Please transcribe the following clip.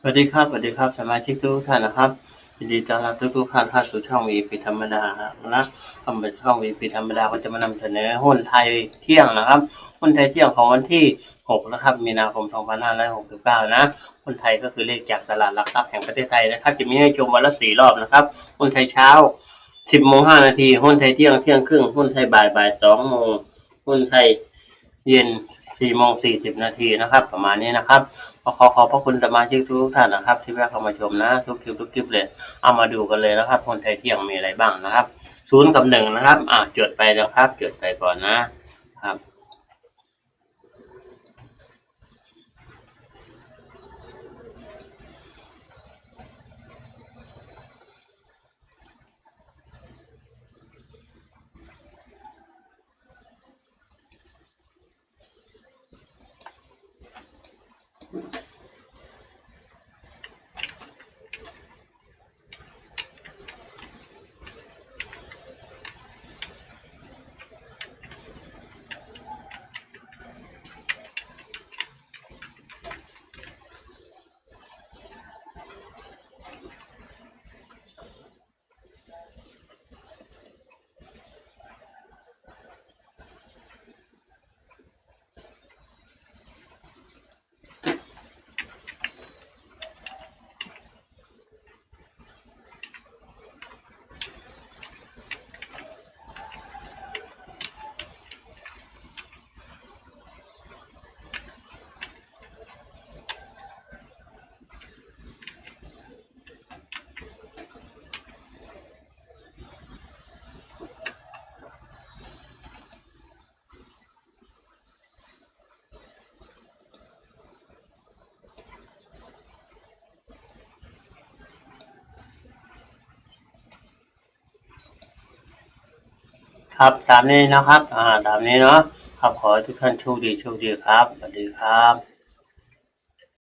สวัสดีครับสมาชิกทุกท่านนะครับยินดีต้อนรับทุกท่านเข้าสู่ช่อง VP ธรรมดานะเป็นช่อง VP ธรรมดาก็จะมานำเสนอหุ้นไทยเที่ยงนะครับหุ้นไทยเที่ยงของวันที่6นะครับมีนาคม2569นะหุ้นไทยก็คือเลขจากตลาดหลักทรัพย์แห่งประเทศไทยนะครับจะมีให้ชมวันละ4รอบนะครับหุ้นไทยเช้า 10:05 น.หุ้นไทยเที่ยงเที่ยงครึ่งหุ้นไทยบ่าย 2 โมงหุ้นไทยเย็น 4:40 น.นะครับประมาณนี้นะครับขอขอบพระคุณสมาชิกทุกท่านนะครับที่แวะเข้ามาชมนะทุกคลิปเลยเอามาดูกันเลยนะครับหุ้นไทยเที่ยงมีอะไรบ้างนะครับ0กับ1นะครับจดไปนะครับจดไปก่อนนะครับครับตามนี้นะครับตามนี้เนาะครับขอให้ทุกท่านโชคดีครับสวัสดีครับ